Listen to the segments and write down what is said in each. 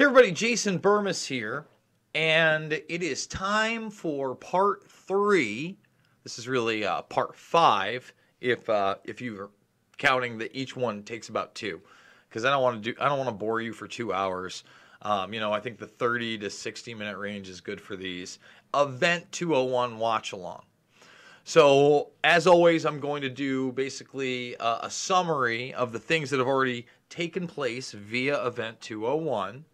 Hey everybody, Jason Burmis here, and it is time for part 3. This is really part 5, if you're counting that each one takes about 2, because I don't want to bore you for 2 hours. I think the 30 to 60 minute range is good for these. Event 201 watch along. So as always, I'm going to do basically a summary of the things that have already taken place via Event 201.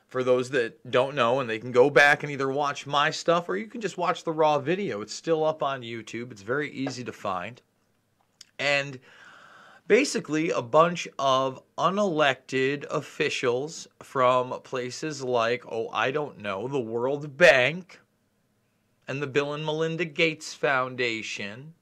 For those that don't know, and they can go back and either watch my stuff or you can just watch the raw video. It's still up on YouTube. It's very easy to find. And basically a bunch of unelected officials from places like, the World Bank and the Bill and Melinda Gates Foundation.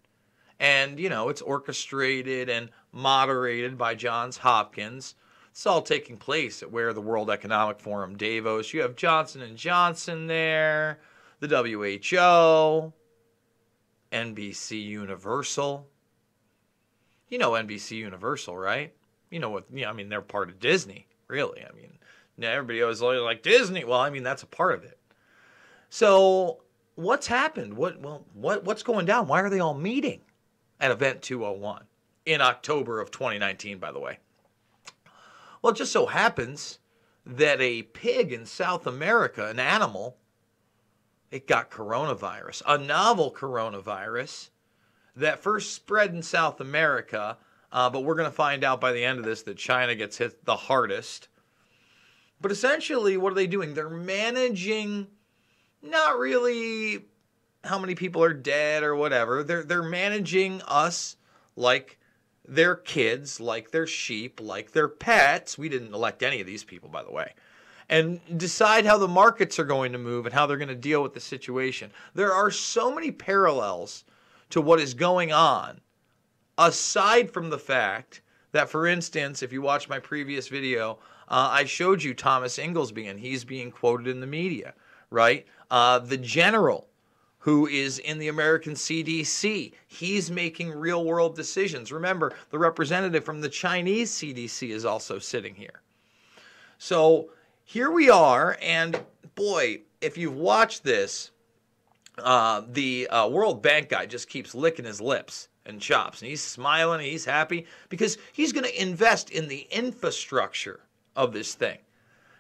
And, it's orchestrated and moderated by Johns Hopkins. It's all taking place at the World Economic Forum, Davos. You have Johnson & Johnson there, the WHO, NBC Universal. You know NBC Universal, right? You know what? They're part of Disney, really. Everybody always like Disney. Well, that's a part of it. So what's happened? What's going down? Why are they all meeting at Event 201 in October of 2019, by the way? Well, it just so happens that a pig in South America, an animal, it got coronavirus, a novel coronavirus that first spread in South America, but we're going to find out by the end of this that China gets hit the hardest. But essentially, what are they doing? They're managing not really how many people are dead or whatever. They're managing us like their kids, like their sheep, like their pets. We didn't elect any of these people, by the way. And decide how the markets are going to move and how they're going to deal with the situation. There are so many parallels to what is going on, aside from the fact that, for instance, if you watch my previous video, I showed you Thomas Inglesby, and he's being quoted in the media, right? The general who is in the American CDC. He's making real-world decisions. Remember, the representative from the Chinese CDC is also sitting here. So here we are, and boy, if you've watched this, the World Bank guy just keeps licking his lips and chops, and he's smiling, and he's happy, because he's going to invest in the infrastructure of this thing.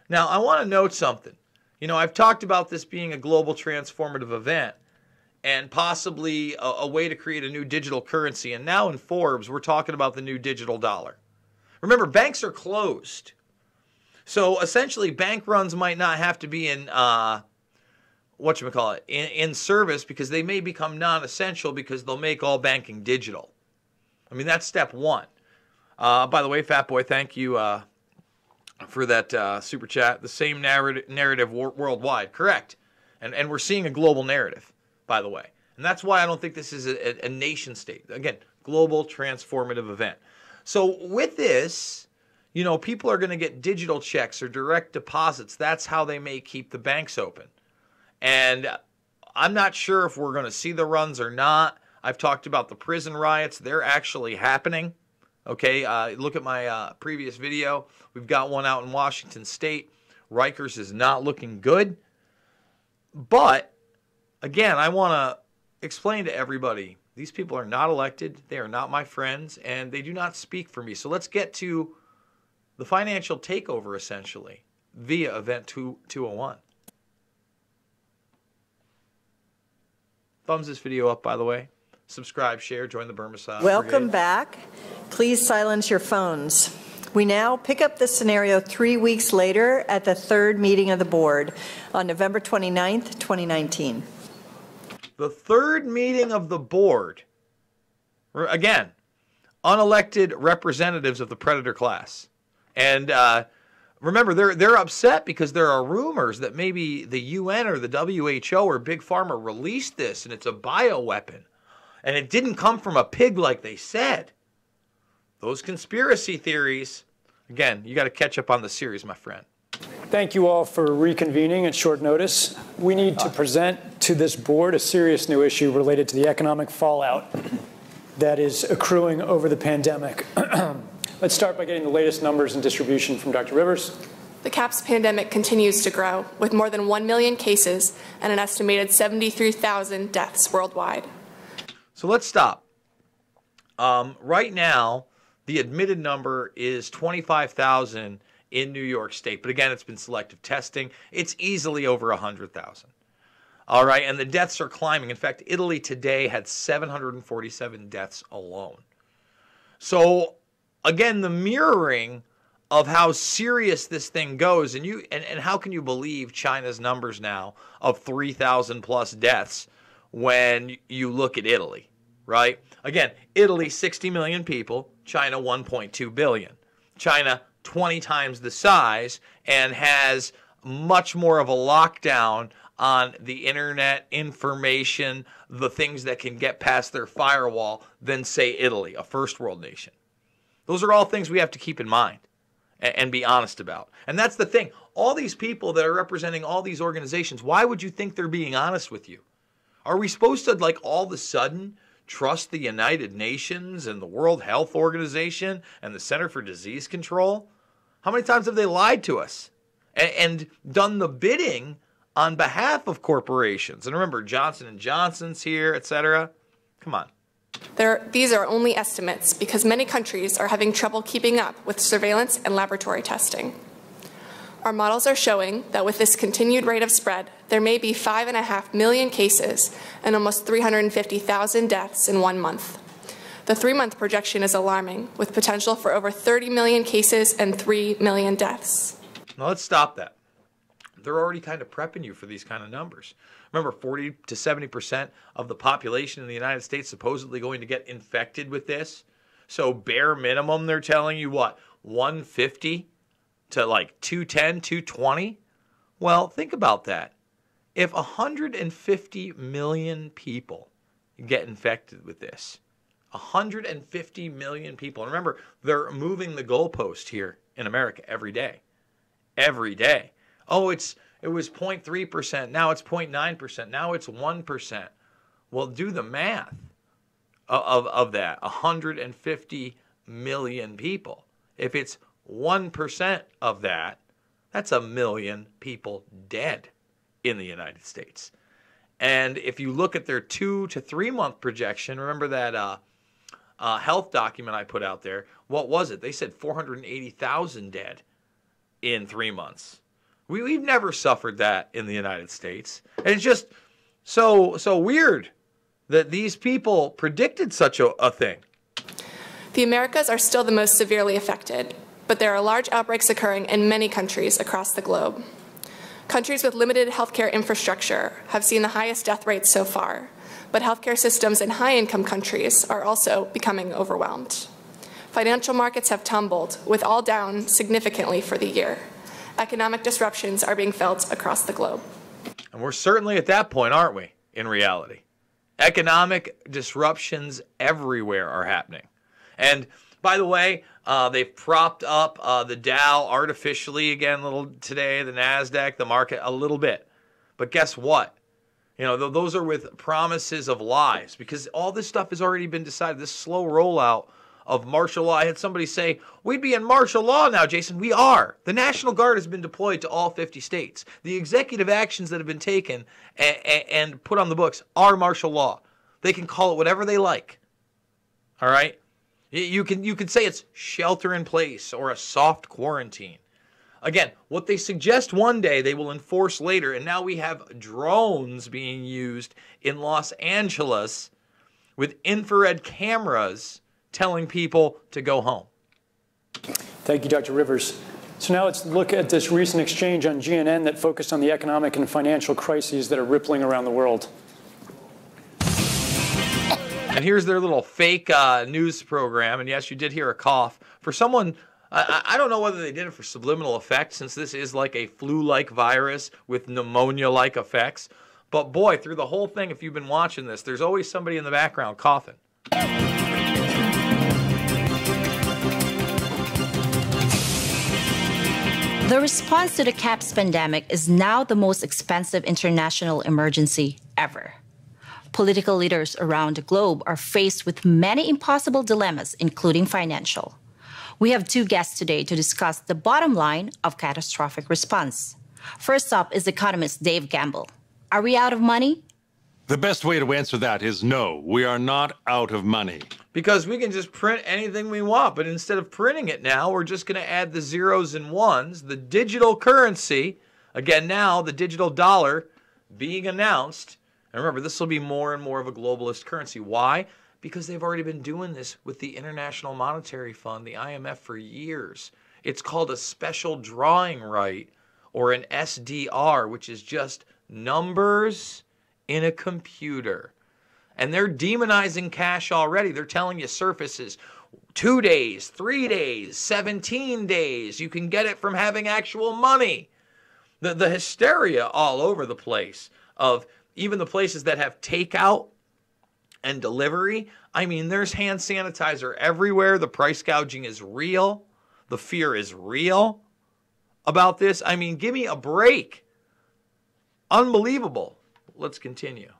Now, I want to note something. I've talked about this being a global transformative event, and possibly a way to create a new digital currency. And now in Forbes, we're talking about the new digital dollar. Remember, banks are closed. So essentially, bank runs might not have to be in, in service, because they may become non-essential because they'll make all banking digital. That's step one. By the way, Fat Boy, thank you for that super chat. The same narrative worldwide. Correct. And we're seeing a global narrative, by the way. And that's why I don't think this is a nation state. Again, global transformative event. So with this, people are going to get digital checks or direct deposits. That's how they may keep the banks open. And I'm not sure if we're going to see the runs or not. I've talked about the prison riots. They're actually happening. Okay, look at my previous video. We've got one out in Washington State. Rikers is not looking good. But again, I want to explain to everybody, these people are not elected, they are not my friends, and they do not speak for me. So let's get to the financial takeover, essentially, via Event 201. Thumbs this video up, by the way. Subscribe, share, join the Burmis Welcome back. Please silence your phones. We now pick up the scenario 3 weeks later at the third meeting of the board on November 29th, 2019. The third meeting of the board. Again, unelected representatives of the predator class. And remember, they're upset because there are rumors that maybe the UN or the WHO or Big Pharma released this and it's a bioweapon. And it didn't come from a pig like they said. Those conspiracy theories. Again, you got to catch up on the series, my friend. Thank you all for reconvening at short notice. We need to present to this board a serious new issue related to the economic fallout that is accruing over the pandemic. Let's start by getting the latest numbers and distribution from Dr. Rivers. the CAPS pandemic continues to grow, with more than 1 million cases and an estimated 73,000 deaths worldwide. So let's stop. Right now, the admitted number is 25,000 in New York State. But again, it's been selective testing. It's easily over 100,000. All right, and the deaths are climbing. In fact, Italy today had 747 deaths alone. So again, the mirroring of how serious this thing goes, and how can you believe China's numbers now of 3,000 plus deaths when you look at Italy, right? Again, Italy, 60 million people, China, 1.2 billion. China, 20 times the size, and has much more of a lockdown on the internet, information, the things that can get past their firewall than, say, Italy, a first world nation. Those are all things we have to keep in mind and be honest about. And that's the thing. All these people that are representing all these organizations, why would you think they're being honest with you? Are we supposed to, like, all of a sudden trust the United Nations and the World Health Organization and the Center for Disease Control? How many times have they lied to us and done the bidding on behalf of corporations? And remember, Johnson & Johnson's here, etc. Come on. These are only estimates because many countries are having trouble keeping up with surveillance and laboratory testing. Our models are showing that with this continued rate of spread, there may be 5.5 million cases and almost 350,000 deaths in 1 month. The 3-month projection is alarming, with potential for over 30 million cases and 3 million deaths. Now let's stop that. They're already kind of prepping you for these kind of numbers. Remember, 40 to 70% of the population in the United States supposedly going to get infected with this. So bare minimum, they're telling you what, 150 to like 210, 220? Well, think about that. If 150 million people get infected with this, 150 million people, and remember, they're moving the goalpost here in America every day. Every day. Oh, it was 0.3%, now it's 0.9%, now it's 1%. Well, do the math of that, 150 million people. If it's 1% of that, that's 1 million people dead in the United States. And if you look at their 2 to 3 month projection, remember that health document I put out there, what was it? They said 480,000 dead in 3 months. We've never suffered that in the United States. And it's just so weird that these people predicted such a thing. The Americas are still the most severely affected, but there are large outbreaks occurring in many countries across the globe. Countries with limited healthcare infrastructure have seen the highest death rates so far, but healthcare systems in high-income countries are also becoming overwhelmed. Financial markets have tumbled, with all down significantly for the year. Economic disruptions are being felt across the globe. And we're certainly at that point, aren't we, in reality? Economic disruptions everywhere are happening. And by the way, they've propped up the Dow artificially again a little today, the NASDAQ, the market a little bit. But guess what? You know, those are with promises of lies, because all this stuff has already been decided. This slow rollout of martial law. I had somebody say, we'd be in martial law now, Jason. We are. The National Guard has been deployed to all 50 states. The executive actions that have been taken and put on the books are martial law. They can call it whatever they like. All right? You can say it's shelter in place or a soft quarantine. Again, what they suggest one day, they will enforce later. And now we have drones being used in Los Angeles with infrared cameras telling people to go home. Thank you, Dr. Rivers. So now let's look at this recent exchange on GNN that focused on the economic and financial crises that are rippling around the world. And here's their little fake news program. And yes, you did hear a cough. For someone, I don't know whether they did it for subliminal effect, since this is like a flu-like virus with pneumonia-like effects. But boy, through the whole thing, if you've been watching this, there's always somebody in the background coughing. The response to the CAPS pandemic is now the most expensive international emergency ever. Political leaders around the globe are faced with many impossible dilemmas, including financial. We have two guests today to discuss the bottom line of catastrophic response. First up is economist Dave Gamble. Are we out of money? The best way to answer that is no, we are not out of money. Because we can just print anything we want, but instead of printing it now, we're just going to add the zeros and ones, the digital currency. Again, now the digital dollar being announced. And remember, this will be more and more of a globalist currency. Why? Because they've already been doing this with the International Monetary Fund, the IMF, for years. It's called a special drawing right, or an SDR, which is just numbers in a computer. And they're demonizing cash already. They're telling you surfaces, 2 days, 3 days, 17 days. You can get it from having actual money. The hysteria all over the place of even the places that have takeout and delivery. I mean, there's hand sanitizer everywhere. The price gouging is real. The fear is real about this. I mean, give me a break. Unbelievable. Let's continue.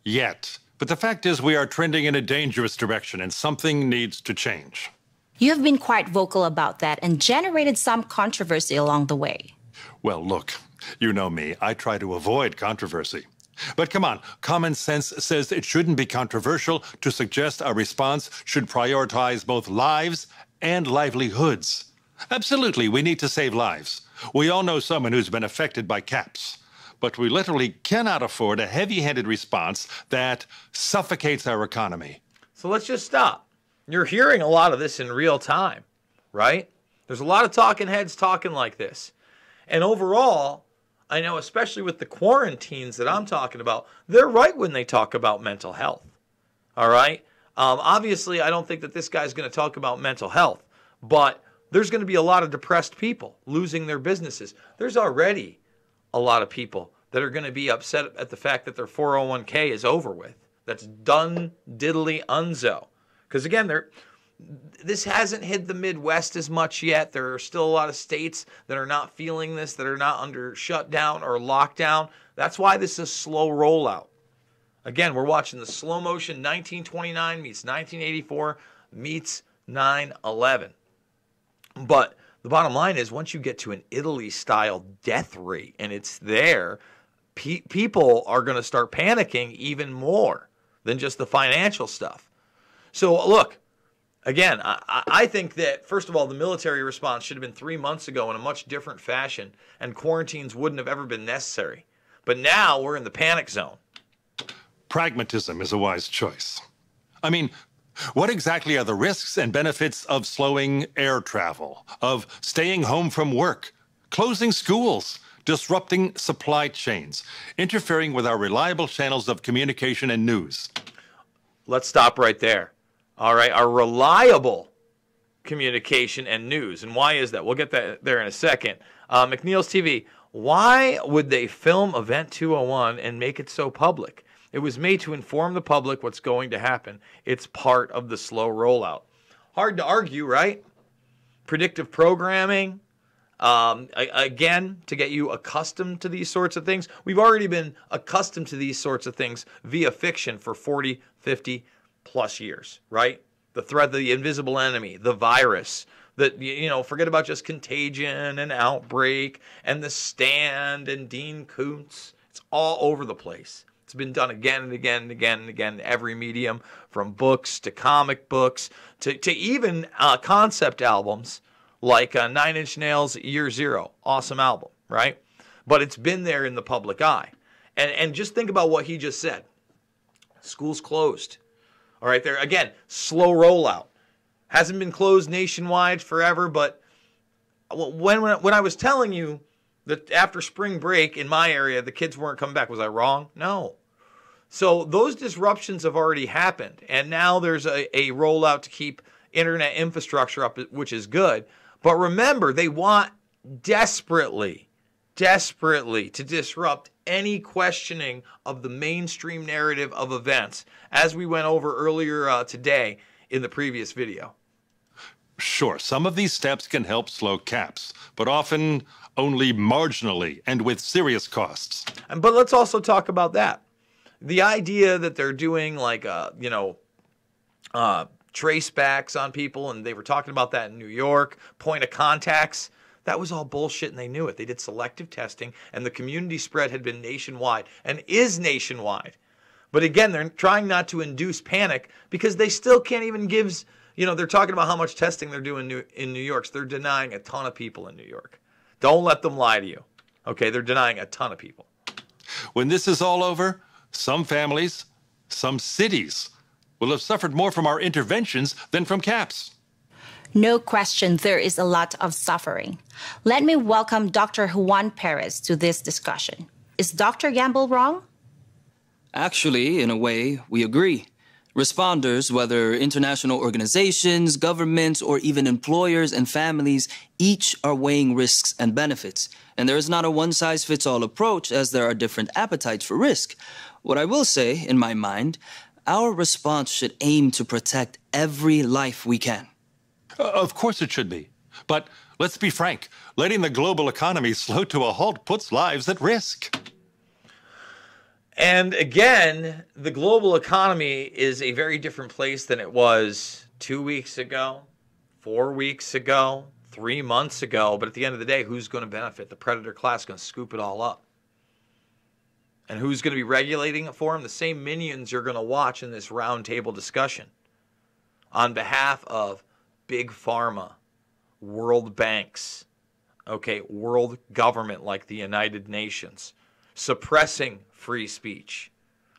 Yet. But the fact is we are trending in a dangerous direction and something needs to change. You have been quite vocal about that and generated some controversy along the way. Well, look, you know me. I try to avoid controversy. But come on, common sense says it shouldn't be controversial to suggest a response should prioritize both lives and livelihoods. Absolutely, we need to save lives. We all know someone who's been affected by CAPS. But we literally cannot afford a heavy-handed response that suffocates our economy. So let's just stop. You're hearing a lot of this in real time, right? There's a lot of talking heads talking like this. And overall, I know especially with the quarantines that I'm talking about, they're right when they talk about mental health, all right? Obviously, I don't think that this guy's going to talk about mental health, but there's going to be a lot of depressed people losing their businesses. There's already a lot of people that are going to be upset at the fact that their 401k is over with. That's done diddly unzo. Because again, this hasn't hit the Midwest as much yet. There are still a lot of states that are not feeling this, that are not under shutdown or lockdown. That's why this is a slow rollout. Again, we're watching the slow motion 1929 meets 1984 meets 9/11. But the bottom line is once you get to an Italy-style death rate and it's there, people are going to start panicking even more than just the financial stuff. So look, again, I think that, first of all, the military response should have been 3 months ago in a much different fashion, and quarantines wouldn't have ever been necessary. But now we're in the panic zone. Pragmatism is a wise choice. I mean, what exactly are the risks and benefits of slowing air travel, of staying home from work, closing schools, disrupting supply chains, interfering with our reliable channels of communication and news? Let's stop right there. All right, our reliable communication and news. And why is that? We'll get that there in a second. McNeil's TV, why would they film Event 201 and make it so public? It was made to inform the public what's going to happen. It's part of the slow rollout. Hard to argue, right? Predictive programming, again, to get you accustomed to these sorts of things. We've already been accustomed to these sorts of things via fiction for 40, 50 plus years, right? The threat of the invisible enemy, the virus, forget about just Contagion and Outbreak and The Stand and Dean Koontz. It's all over the place. It's been done again and again and again and again in every medium, from books to comic books to even concept albums like 9 Inch Nails' Year Zero. Awesome album, right? But it's been there in the public eye. And just think about what he just said. Schools closed. All right, there again, slow rollout. Hasn't been closed nationwide forever, but when I was telling you that after spring break in my area, the kids weren't coming back, was I wrong? No. So those disruptions have already happened, and now there's a rollout to keep internet infrastructure up, which is good. But remember, they want desperately to disrupt any questioning of the mainstream narrative of events, as we went over earlier today in the previous video. Sure, some of these steps can help slow CAPS, but often only marginally and with serious costs. But let's also talk about that. The idea that they're doing like, trace backs on people, and they were talking about that in New York, point of contacts. That was all bullshit, and they knew it. They did selective testing, and the community spread had been nationwide and is nationwide. But again, they're trying not to induce panic because they still can't even give, they're talking about how much testing they're doing in New York. So they're denying a ton of people in New York. Don't let them lie to you. Okay, they're denying a ton of people. When this is all over, some families, some cities will have suffered more from our interventions than from caps. No question, there is a lot of suffering. Let me welcome Dr. Juan Perez to this discussion. Is Dr. Gamble wrong? Actually, in a way, we agree. Responders, whether international organizations, governments, or even employers and families, each are weighing risks and benefits. And there is not a one-size-fits-all approach, as there are different appetites for risk. What I will say, in my mind, our response should aim to protect every life we can. Of course it should be. But let's be frank, letting the global economy slow to a halt puts lives at risk. And again, the global economy is a very different place than it was 2 weeks ago, 4 weeks ago, 3 months ago. But at the end of the day, who's going to benefit? The predator class is going to scoop it all up. And who's going to be regulating it for them? The same minions you're going to watch in this roundtable discussion on behalf of Big Pharma, world banks, world government like the United Nations, suppressing free speech.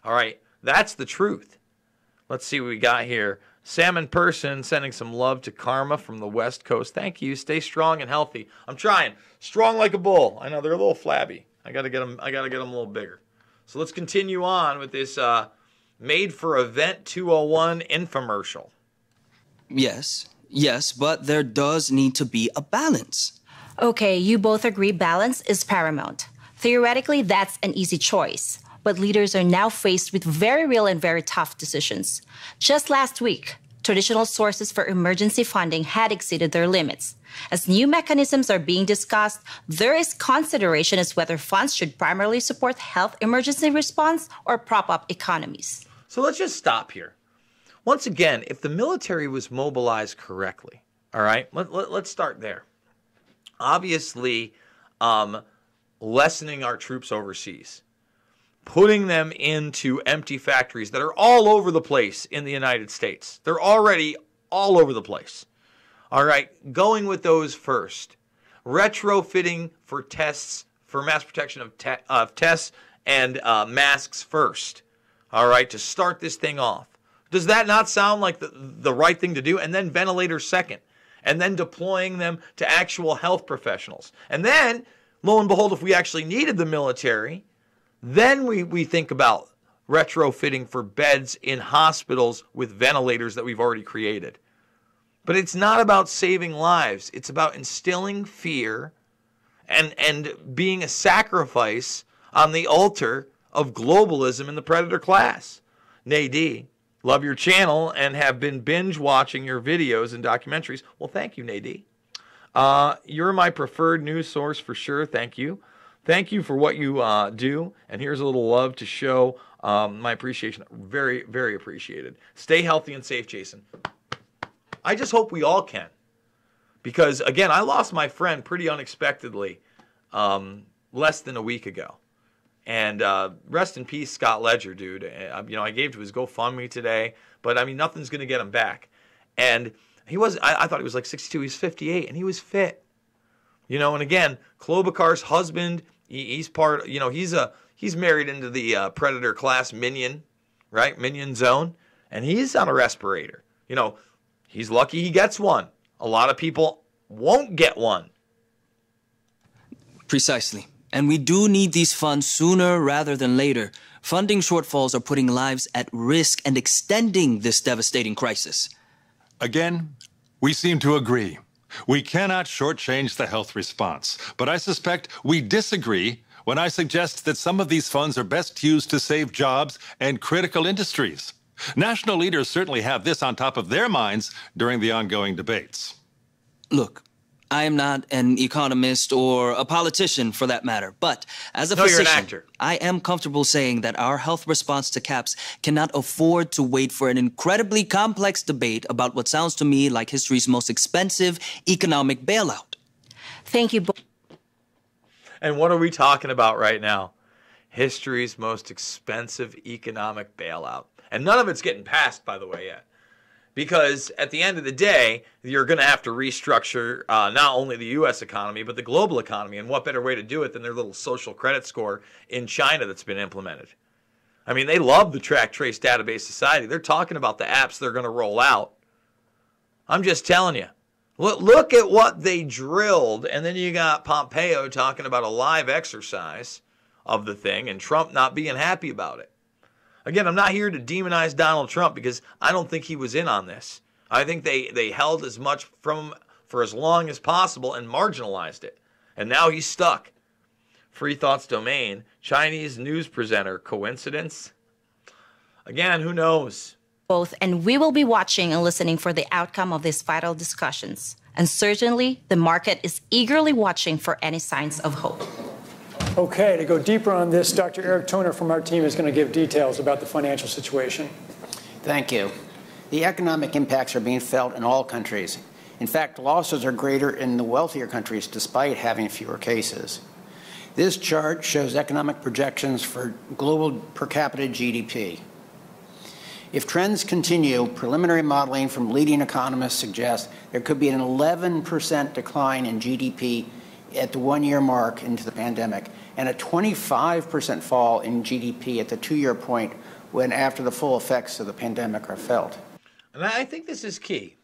All right, that's the truth. Let's see what we got here. Salmon Person sending some love to Karma from the West Coast. Thank you. Stay strong and healthy. I'm trying. Strong like a bull. I know they're a little flabby. I got to get them a little bigger. So let's continue on with this Made for Event 201 infomercial. Yes, but there does need to be a balance. Okay, you both agree balance is paramount. Theoretically, that's an easy choice. But leaders are now faced with very real and very tough decisions. Just last week, traditional sources for emergency funding had exceeded their limits. As new mechanisms are being discussed, there is consideration as whether funds should primarily support health emergency response or prop up economies. So let's just stop here. Once again, if the military was mobilized correctly, all right, let's start there. Obviously, lessening our troops overseas, putting them into empty factories that are all over the place in the United States. They're already all over the place. All right, going with those first. Retrofitting for tests, for mass protection of tests and masks first. All right, to start this thing off. Does that not sound like the right thing to do? And then ventilators second. And then deploying them to actual health professionals. And then, lo and behold, if we actually needed the military, then we think about retrofitting for beds in hospitals with ventilators that we've already created. But it's not about saving lives. It's about instilling fear and being a sacrifice on the altar of globalism in the predator class. Nadie, love your channel and have been binge watching your videos and documentaries. Well, thank you, Nadie. You're my preferred news source for sure. Thank you. Thank you for what you do. And here's a little love to show my appreciation. Very, very appreciated. Stay healthy and safe, Jason. I just hope we all can. Because, again, I lost my friend pretty unexpectedly less than a week ago. And rest in peace, Scott Ledger, dude. I gave to his GoFundMe today. But, I mean, nothing's going to get him back. And he was, I thought he was like 62. He's 58. And he was fit. And again, Klobuchar's husband, he's part, he's married into the predator class minion, right? Minion zone. And he's on a respirator. He's lucky he gets one. A lot of people won't get one. Precisely. And we do need these funds sooner rather than later. Funding shortfalls are putting lives at risk and extending this devastating crisis. Again, we seem to agree. We cannot shortchange the health response, but I suspect we disagree when I suggest that some of these funds are best used to save jobs and critical industries. National leaders certainly have this on top of their minds during the ongoing debates. Look, I am not an economist or a politician for that matter, but as a No, you're physician, an actor. I am comfortable saying that our health response to caps cannot afford to wait for an incredibly complex debate about what sounds to me like history's most expensive economic bailout. Thank you both. And what are we talking about right now? History's most expensive economic bailout. And none of it's getting passed, by the way, yet. Because at the end of the day, you're going to have to restructure not only the U.S. economy, but the global economy. And what better way to do it than their little social credit score in China that's been implemented? I mean, they love the track, trace, database society. They're talking about the apps they're going to roll out. I'm just telling you. Look at what they drilled. And then you got Pompeo talking about a live exercise of the thing and Trump not being happy about it. Again, I'm not here to demonize Donald Trump because I don't think he was in on this. I think they held as much from him for as long as possible and marginalized it. And now he's stuck. Free Thoughts Domain, Chinese news presenter, coincidence? Again, who knows? Both, and we will be watching and listening for the outcome of these vital discussions. And certainly, the market is eagerly watching for any signs of hope. Okay, to go deeper on this, Dr. Eric Toner from our team is going to give details about the financial situation. Thank you. The economic impacts are being felt in all countries. In fact, losses are greater in the wealthier countries despite having fewer cases. This chart shows economic projections for global per capita GDP. If trends continue, preliminary modeling from leading economists suggests there could be an 11% decline in GDP at the one-year mark into the pandemic, and a 25% fall in GDP at the two-year point when after the full effects of the pandemic are felt. And I think this is key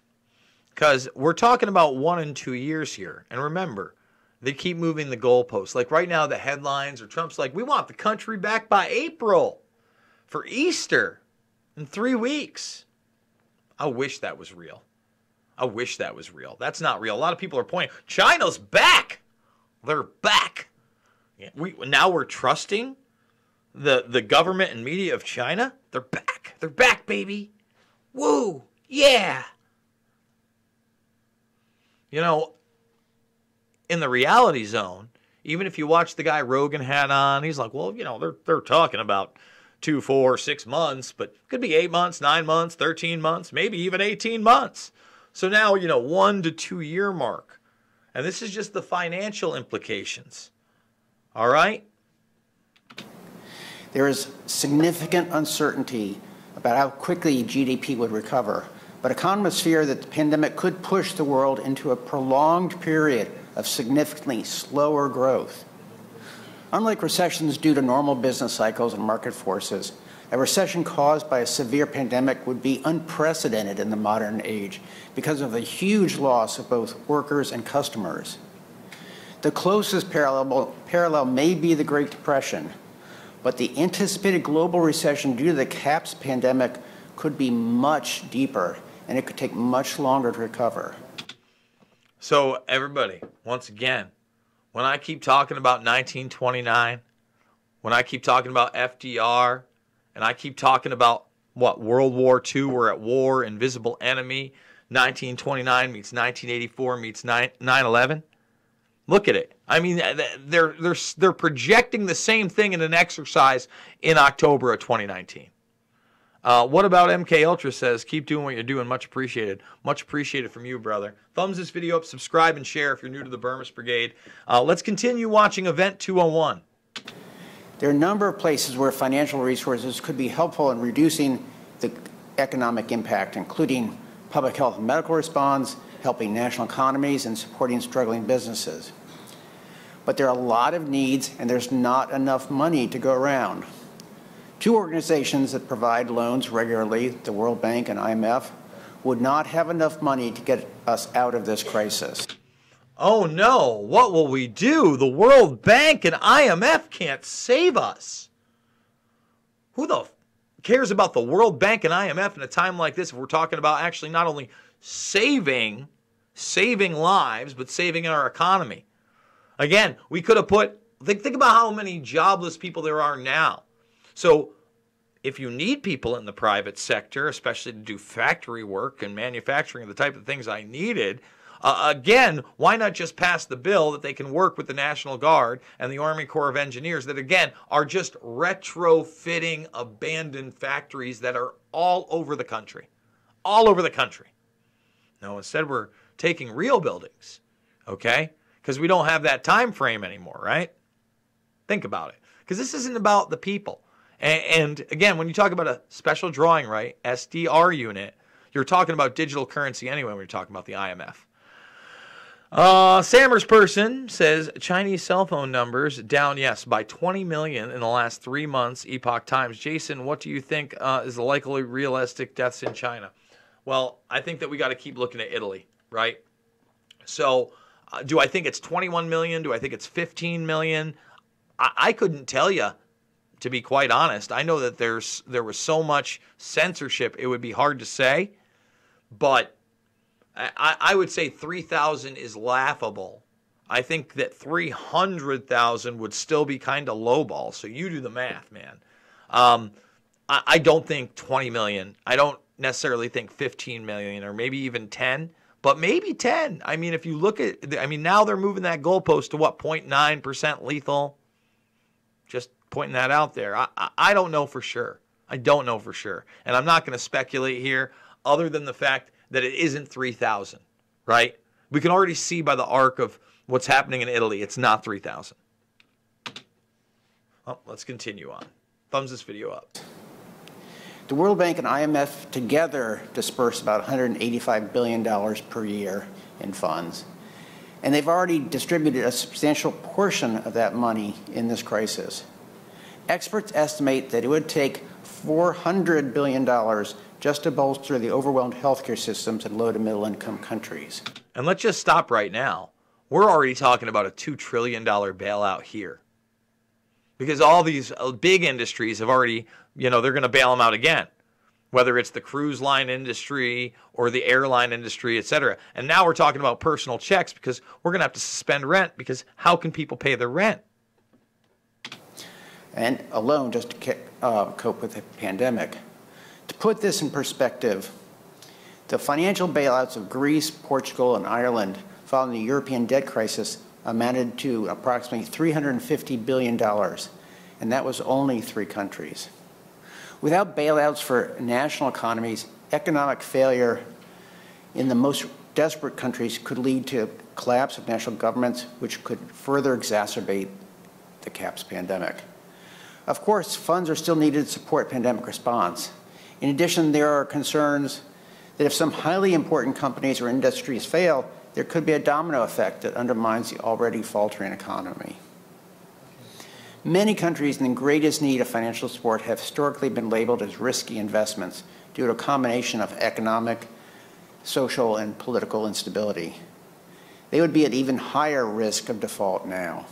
because we're talking about 1 and 2 years here. And remember, they keep moving the goalposts. Like right now, the headlines are Trump's like, we want the country back by April for Easter in 3 weeks. I wish that was real. I wish that was real. That's not real. A lot of people are pointing, China's back. They're back. Now we're trusting the government and media of China. They're back. They're back, baby. Woo, yeah. You know, in the reality zone, even if you watch the guy Rogan had on, he's like, well, you know, they're talking about 2, 4, 6 months, but it could be 8 months, 9 months, 13 months, maybe even 18 months. So now, 1 to 2 year mark. And this is just the financial implications. All right? There is significant uncertainty about how quickly GDP would recover, but economists fear that the pandemic could push the world into a prolonged period of significantly slower growth. Unlike recessions due to normal business cycles and market forces, a recession caused by a severe pandemic would be unprecedented in the modern age because of the huge loss of both workers and customers. The closest parallel may be the Great Depression, but the anticipated global recession due to the CAPS pandemic could be much deeper, and it could take much longer to recover. So everybody, once again, when I keep talking about 1929, when I keep talking about FDR, and I keep talking about, World War II, we're at war, invisible enemy, 1929 meets 1984 meets 9/11. Look at it. I mean, they're projecting the same thing in an exercise in October of 2019. What about MK Ultra says, keep doing what you're doing. Much appreciated. Much appreciated from you, brother. Thumbs this video up, subscribe, and share if you're new to the Burmese Brigade. Let's continue watching Event 201. There are a number of places where financial resources could be helpful in reducing the economic impact, including public health and medical response, helping national economies, and supporting struggling businesses. But there are a lot of needs, and there's not enough money to go around. Two organizations that provide loans regularly, the World Bank and IMF, would not have enough money to get us out of this crisis. Oh no, what will we do? The World Bank and IMF can't save us. Who the cares about the World Bank and IMF in a time like this if we're talking about actually not only saving lives, but saving our economy? Again, we could have put, think about how many jobless people there are now. So if you need people in the private sector, especially to do factory work and manufacturing, the type of things I needed, Again, why not just pass the bill that they can work with the National Guard and the Army Corps of Engineers that, again, are just retrofitting abandoned factories that are all over the country. All over the country. No, instead we're taking real buildings, okay? Because we don't have that time frame anymore, right? Think about it. Because this isn't about the people. And again, when you talk about a special drawing right, SDR unit, you're talking about digital currency anyway when you're talking about the IMF. Sammers person says Chinese cell phone numbers down, yes, by 20 million in the last 3 months, Epoch Times. Jason, what do you think is the likely realistic deaths in China? Well, I think that we got to keep looking at Italy, right? So do I think it's 21 million? Do I think it's 15 million? I couldn't tell you, to be quite honest. I know that there was so much censorship, it would be hard to say. But I would say 3,000 is laughable. I think that 300,000 would still be kind of lowball. So you do the math, man. I don't think 20 million. I don't necessarily think 15 million or maybe even 10. But maybe 10. I mean, if you look at, now they're moving that goalpost to what, 0.9% lethal? Just pointing that out there. I don't know for sure. I don't know for sure. And I'm not going to speculate here other than the fact that it isn't 3,000, right? We can already see by the arc of what's happening in Italy, it's not 3,000. Well, let's continue on. Thumbs this video up. The World Bank and IMF together disperse about $185 billion per year in funds. And they've already distributed a substantial portion of that money in this crisis. Experts estimate that it would take $400 billion just to bolster the overwhelmed healthcare systems in low to middle income countries. And let's just stop right now. We're already talking about a $2 trillion bailout here. Because all these big industries have already, they're going to bail them out again. Whether it's the cruise line industry or the airline industry, et cetera. And now we're talking about personal checks because we're going to have to suspend rent because how can people pay their rent? And alone just to cope with the pandemic. To put this in perspective, the financial bailouts of Greece, Portugal, and Ireland following the European debt crisis amounted to approximately $350 billion, and that was only 3 countries. Without bailouts for national economies, economic failure in the most desperate countries could lead to collapse of national governments, which could further exacerbate the CAPS pandemic. Of course, funds are still needed to support pandemic response. In addition, there are concerns that if some highly important companies or industries fail, there could be a domino effect that undermines the already faltering economy. Many countries in the greatest need of financial support have historically been labeled as risky investments due to a combination of economic, social, and political instability. They would be at even higher risk of default now.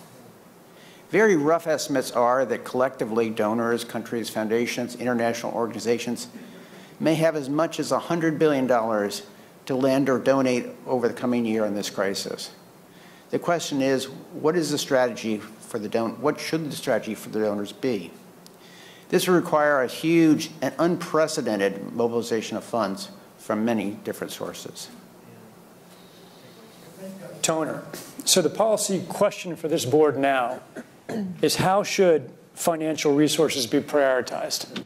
Very rough estimates are that collectively donors, countries, foundations, international organizations may have as much as $100 billion to lend or donate over the coming year in this crisis. The question is, what is the strategy for what should the strategy for the donors be? This will require a huge and unprecedented mobilization of funds from many different sources. Toner. So the policy question for this board now is how should financial resources be prioritized?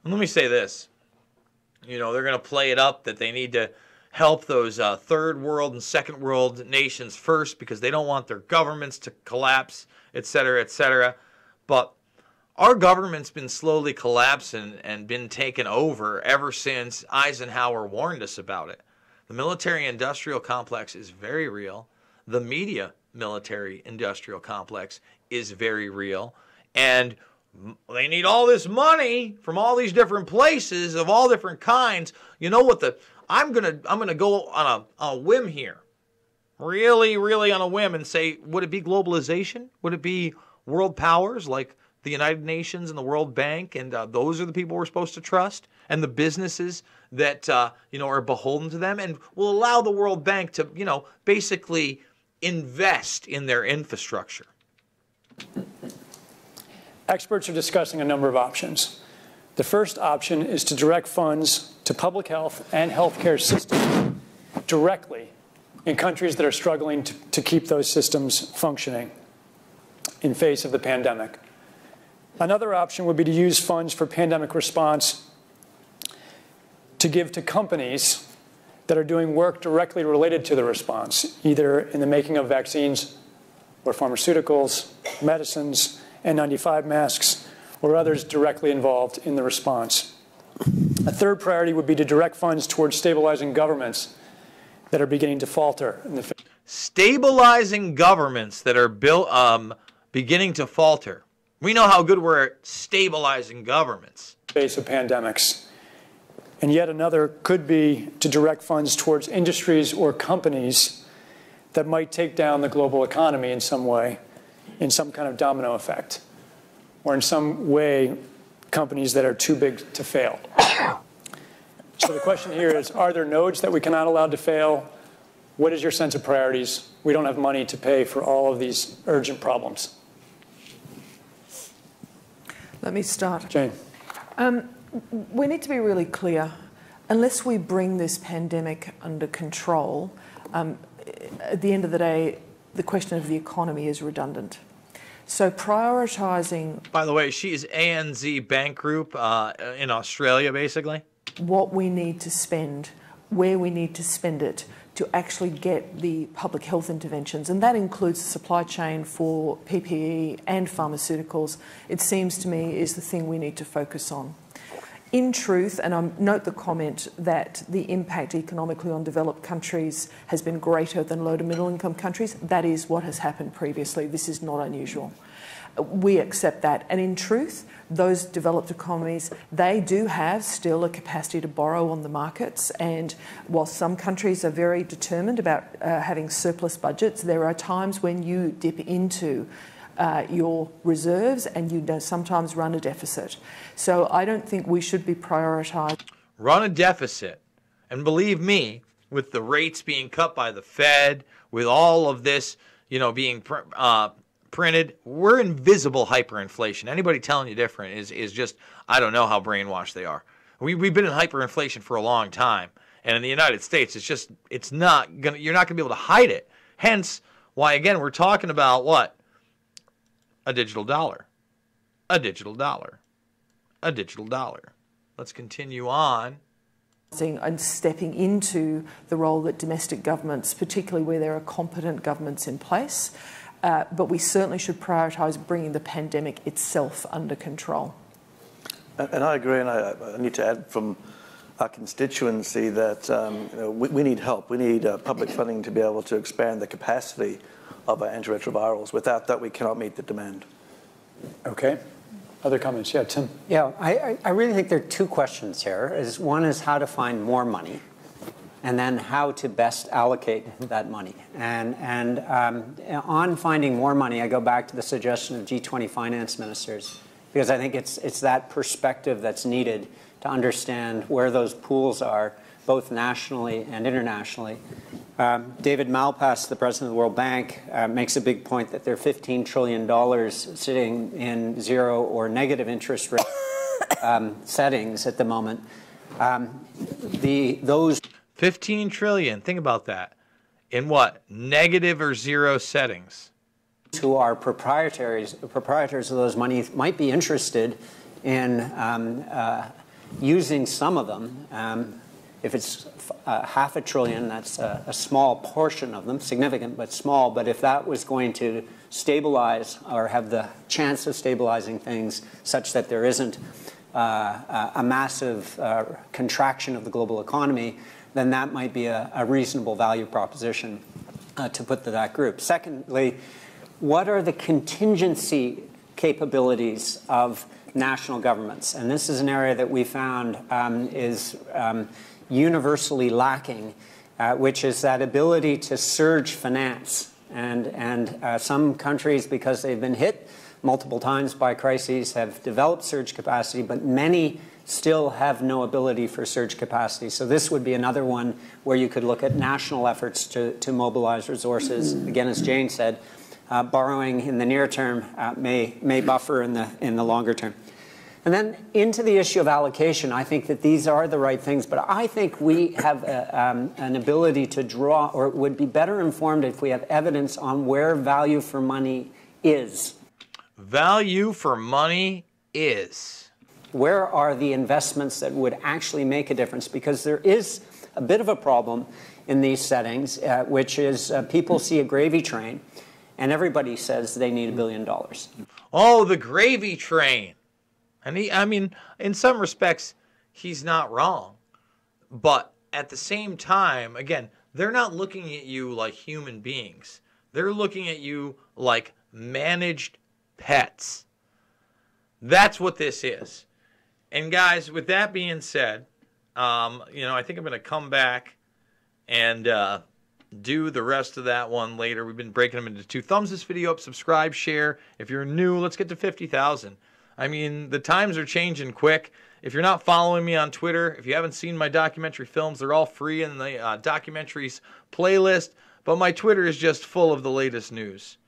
And let me say this. They're going to play it up that they need to help those third world and second world nations first because they don't want their governments to collapse, et cetera, et cetera. But our government's been slowly collapsing and been taken over ever since Eisenhower warned us about it. The military-industrial complex is very real. The media military-industrial complex is very real. And they need all this money from all these different places of all different kinds. You know what I'm gonna go on a whim here. Really, really on a whim and say, would it be globalization? Would it be world powers like the United Nations and the World Bank, and those are the people we're supposed to trust, and the businesses that are beholden to them, and will allow the World Bank to basically invest in their infrastructure? Experts are discussing a number of options. The first option is to direct funds to public health and healthcare systems directly in countries that are struggling to keep those systems functioning in face of the pandemic. Another option would be to use funds for pandemic response to give to companies that are doing work directly related to the response, either in the making of vaccines or pharmaceuticals, medicines, N95 masks, or others directly involved in the response. A third priority would be to direct funds towards stabilizing governments that are beginning to falter. Stabilizing governments that are beginning to falter. We know how good we're at stabilizing governments. Face of pandemics. And yet another could be to direct funds towards industries or companies that might take down the global economy in some way, in some kind of domino effect, or in some way companies that are too big to fail. So the question here is, are there nodes that we cannot allow to fail? What is your sense of priorities? We don't have money to pay for all of these urgent problems. Let me start. Jane. We need to be really clear. Unless we bring this pandemic under control, at the end of the day, the question of the economy is redundant. So prioritising... By the way, she's ANZ Bank Group in Australia, basically. What we need to spend, where we need to spend it, to actually get the public health interventions, and that includes the supply chain for PPE and pharmaceuticals, it seems to me is the thing we need to focus on. In truth, and I note the comment that the impact economically on developed countries has been greater than low to middle income countries, that is what has happened previously. This is not unusual. We accept that. And in truth, those developed economies, they do have still a capacity to borrow on the markets. And while some countries are very determined about having surplus budgets, there are times when you dip into your reserves and you sometimes run a deficit. So I don't think we should be prioritised. Run a deficit. And believe me, with the rates being cut by the Fed, with all of this, being printed, we're in visible hyperinflation. Anybody telling you different is just, I don't know how brainwashed they are. We've been in hyperinflation for a long time. And in the United States, you're not going to be able to hide it. Hence why, again, we're talking about what? A digital dollar. A digital dollar. A digital dollar. Let's continue on. And stepping into the role that domestic governments, particularly where there are competent governments in place, but we certainly should prioritise bringing the pandemic itself under control. And I agree, and I need to add from our constituency that we need help. We need public funding to be able to expand the capacity of our antiretrovirals. Without that, we cannot meet the demand. Okay. Other comments? Yeah, Tim. Yeah, I really think there are two questions here. One is how to find more money, and then how to best allocate that money. And on finding more money, I go back to the suggestion of G20 finance ministers, because I think it's that perspective that's needed to understand where those pools are, both nationally and internationally. David Malpass, the president of the World Bank, makes a big point that there are $15 trillion sitting in zero or negative interest rate settings at the moment. Those 15 trillion, think about that. In what? Negative or zero settings? Who are proprietors of those monies might be interested in using some of them. If it's $500 billion, that's a small portion of them, significant but small. But if that was going to stabilize or have the chance of stabilizing things such that there isn't a massive contraction of the global economy, then that might be a reasonable value proposition to put to that group. Secondly, what are the contingency capabilities of national governments? And this is an area that we found is universally lacking, which is that ability to surge finance. And some countries, because they've been hit multiple times by crises, have developed surge capacity, but many still have no ability for surge capacity. So this would be another one where you could look at national efforts to mobilize resources. Again, as Jane said, borrowing in the near term may buffer in the longer term. And then into the issue of allocation, I think that these are the right things, but I think we have an ability to draw, or would be better informed if we have evidence on where value for money is. Value for money is. Where are the investments that would actually make a difference? Because there is a bit of a problem in these settings, which is people see a gravy train, and everybody says they need $1 billion. Oh, the gravy train. And I mean, in some respects, he's not wrong. But at the same time, again, they're not looking at you like human beings. They're looking at you like managed pets. That's what this is. And guys, with that being said, I think I'm going to come back and do the rest of that one later. We've been breaking them into two. Thumbs this video up, subscribe, share. If you're new, let's get to 50,000. I mean, the times are changing quick. If you're not following me on Twitter, if you haven't seen my documentary films, they're all free in the documentaries playlist. But my Twitter is just full of the latest news.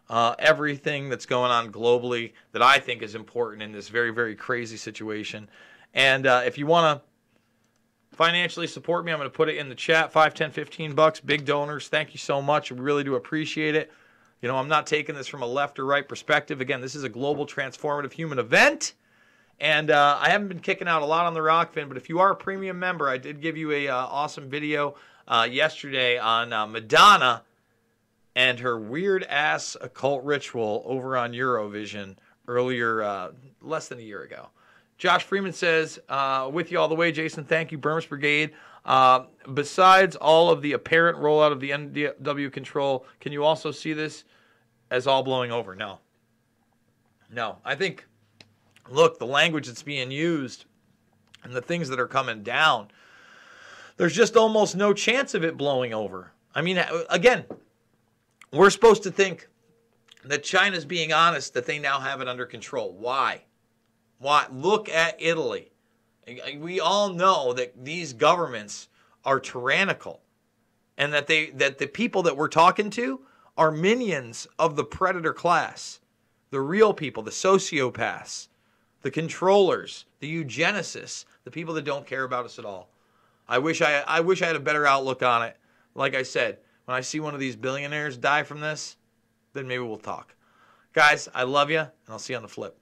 Everything that's going on globally that I think is important in this very, very crazy situation. And if you want to financially support me, I'm going to put it in the chat. $5, $10, $15. Big donors. Thank you so much. We really do appreciate it. You know, I'm not taking this from a left or right perspective. Again, this is a global transformative human event. And I haven't been kicking out a lot on the Rockfin, but if you are a premium member, I did give you a awesome video yesterday on Madonna and her weird-ass occult ritual over on Eurovision earlier, less than a year ago. Josh Freeman says, with you all the way, Jason. Thank you, Burmese Brigade. Besides all of the apparent rollout of the NW control, can you also see this as all blowing over? No. No. I think, look, the language that's being used and the things that are coming down, there's just almost no chance of it blowing over. I mean, again, we're supposed to think that China's being honest, that they now have it under control. Why? Why? Look at Italy. We all know that these governments are tyrannical and that the people that we're talking to are minions of the predator class, the real people, the sociopaths, the controllers, the eugenicists, the people that don't care about us at all. I wish I had a better outlook on it. Like I said, when I see one of these billionaires die from this, then maybe we'll talk. Guys, I love you, and I'll see you on the flip.